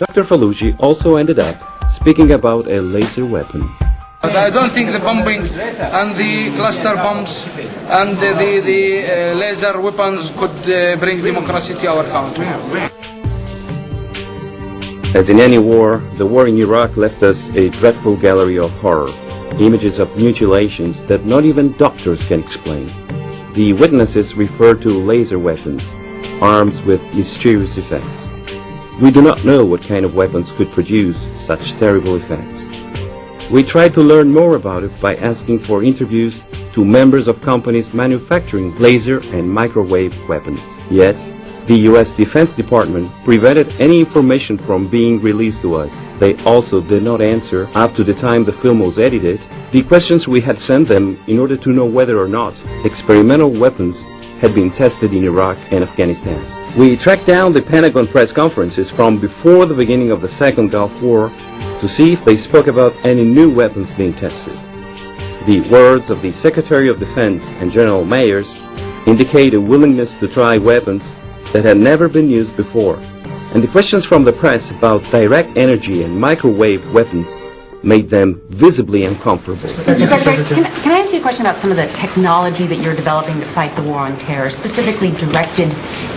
Dr. Faluji also ended up speaking about a laser weapon. But I don't think the bombing and the cluster bombs and the laser weapons could bring democracy to our country. As in any war, the war in Iraq left us a dreadful gallery of horror, images of mutilations that not even doctors can explain. The witnesses refer to laser weapons, arms with mysterious effects. We do not know what kind of weapons could produce such terrible effects. We tried to learn more about it by asking for interviews to members of companies manufacturing laser and microwave weapons. Yet, the U.S. Defense Department prevented any information from being released to us. They also did not answer, up to the time the film was edited, the questions we had sent them in order to know whether or not experimental weapons had been tested in Iraq and Afghanistan. We tracked down the Pentagon press conferences from before the beginning of the Second Gulf War to see if they spoke about any new weapons being tested. The words of the Secretary of Defense and General Myers indicate a willingness to try weapons that had never been used before, and the questions from the press about direct energy and microwave weapons made them visibly uncomfortable. Mr. Secretary, can I ask you a question about some of the technology that you're developing to fight the war on terror, specifically directed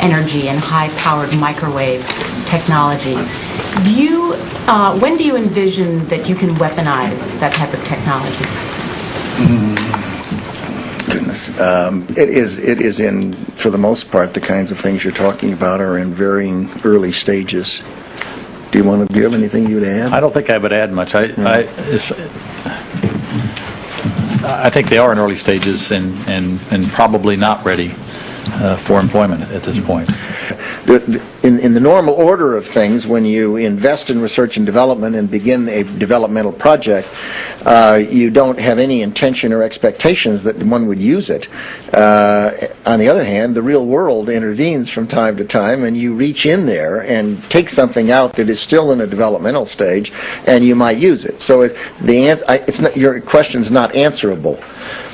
energy and high-powered microwave technology? When do you envision that you can weaponize that type of technology? Goodness. It is in, for the most part, the kinds of things you're talking about are in varying early stages. Do you have anything you'd add? I don't think I would add much. I think they are in early stages and probably not ready for employment at this point. In the normal order of things, when you invest in research and development and begin a developmental project, you don't have any intention or expectations that one would use it. On the other hand, the real world intervenes from time to time, and you reach in there and take something out that is still in a developmental stage, and you might use it. So your question is not answerable.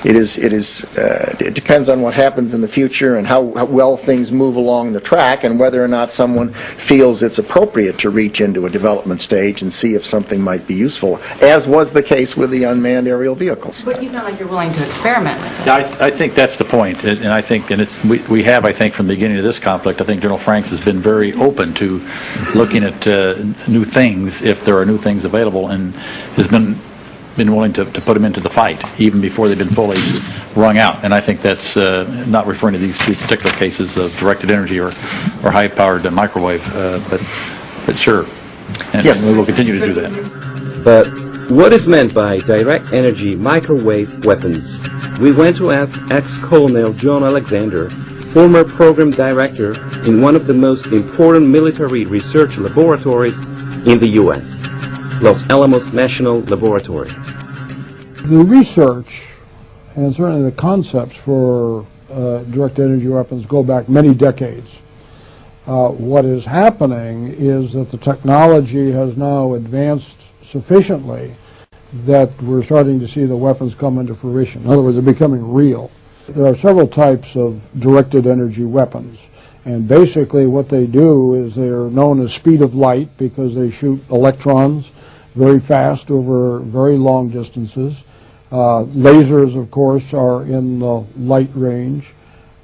It depends on what happens in the future and how well things move along the track, and whether or not someone feels it's appropriate to reach into a development stage and see if something might be useful, as was the case with the unmanned aerial vehicles. But you sound like you're willing to experiment with it. I think that's the point, and I think, we have, I think, from the beginning of this conflict, I think General Franks has been very open to looking at new things if there are new things available, and has been willing to put them into the fight even before they've been fully wrung out. And I think that's not referring to these two particular cases of directed energy or high-powered microwave, but sure. And yes, we will continue to do that. But what is meant by direct energy microwave weapons? We went to ask ex-Colonel John Alexander, former program director in one of the most important military research laboratories in the U.S., Los Alamos National Laboratory. The research and certainly the concepts for directed energy weapons go back many decades. What is happening is that the technology has now advanced sufficiently that we're starting to see the weapons come into fruition. In other words, they're becoming real. There are several types of directed energy weapons, and basically what they do is they're known as speed of light because they shoot electrons very fast over very long distances. Lasers, of course, are in the light range.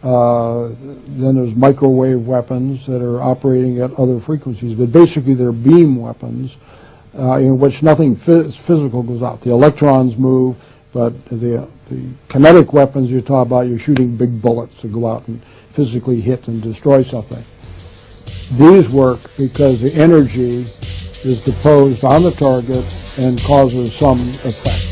Then there's microwave weapons that are operating at other frequencies, but basically they're beam weapons in which nothing physical goes out. The electrons move, but the kinetic weapons you're talking about, you're shooting big bullets to go out and physically hit and destroy something. These work because the energy is disposed on the target and causes some effect.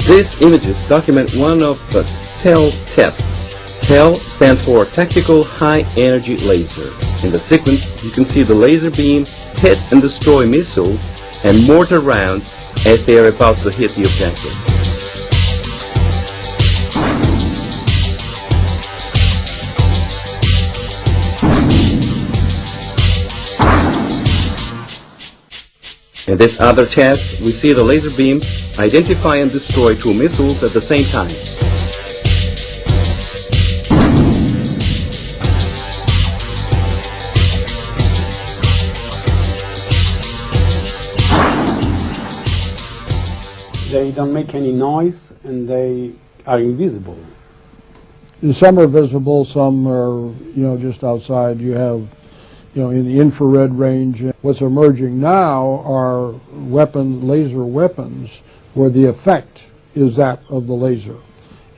These images document one of the TEL tests. TEL stands for Tactical High Energy Laser. In the sequence, you can see the laser beam hit and destroy missiles and mortar rounds as they are about to hit the objective. In this other test, we see the laser beam identify and destroy two missiles at the same time. they don't make any noise, and they are invisible. Some are visible, some are, just outside. You have, in the infrared range. What's emerging now are weapons, laser weapons, where the effect is that of the laser.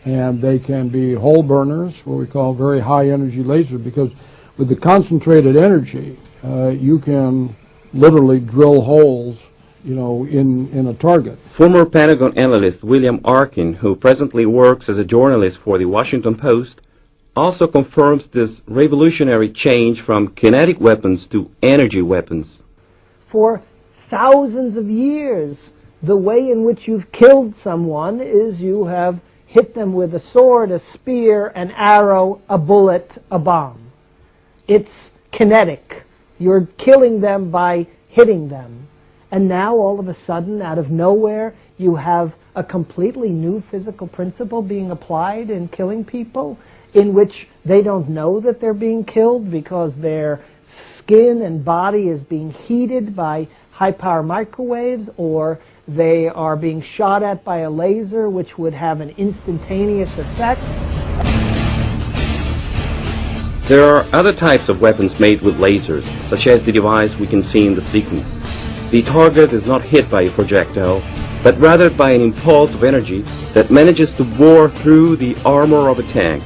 And they can be hole burners, what we call very high energy laser, because with the concentrated energy, you can literally drill holes, in a target. Former Pentagon analyst William Arkin, who presently works as a journalist for the Washington Post, also confirms this revolutionary change from kinetic weapons to energy weapons. For thousands of years, the way in which you've killed someone is you have hit them with a sword, a spear, an arrow, a bullet, a bomb. It's kinetic. You're killing them by hitting them. And now, all of a sudden, out of nowhere, you have a completely new physical principle being applied in killing people, in which they don't know that they're being killed because their skin and body is being heated by high-power microwaves, or they are being shot at by a laser, which would have an instantaneous effect. There are other types of weapons made with lasers, such as the device we can see in the sequence. The target is not hit by a projectile, but rather by an impulse of energy that manages to bore through the armor of a tank.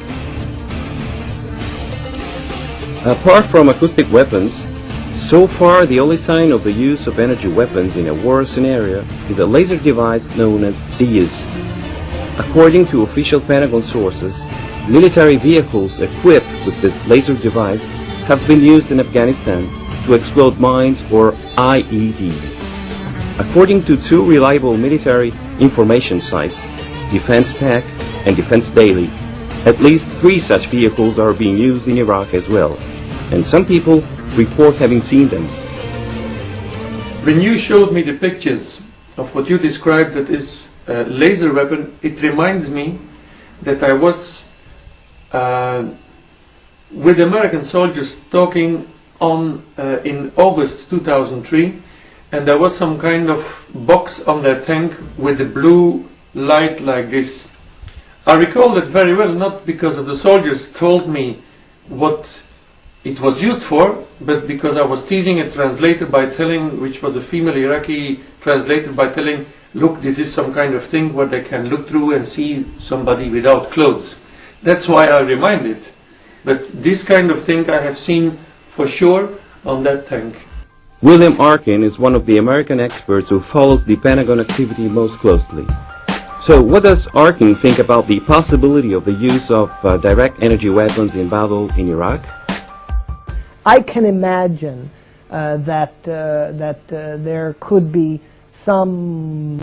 Apart from acoustic weapons, so far the only sign of the use of energy weapons in a war scenario is a laser device known as Zeus. According to official Pentagon sources, military vehicles equipped with this laser device have been used in Afghanistan to explode mines or IEDs. According to two reliable military information sites, Defense Tech and Defense Daily, at least 3 such vehicles are being used in Iraq as well, and some people report having seen them. When you showed me the pictures of what you described that is a laser weapon, it reminds me that I was with American soldiers talking in August 2003, and there was some kind of box on their tank with a blue light like this. I recall that very well, not because of the soldiers told me what it was used for, but because I was teasing a translator by telling, which was a female Iraqi translator, by telling, look, this is some kind of thing where they can look through and see somebody without clothes. That's why I remind it. But this kind of thing I have seen for sure on that tank. William Arkin is one of the American experts who follows the Pentagon activity most closely. So what does Arkin think about the possibility of the use of direct energy weapons in battle in Iraq? I can imagine that there could be some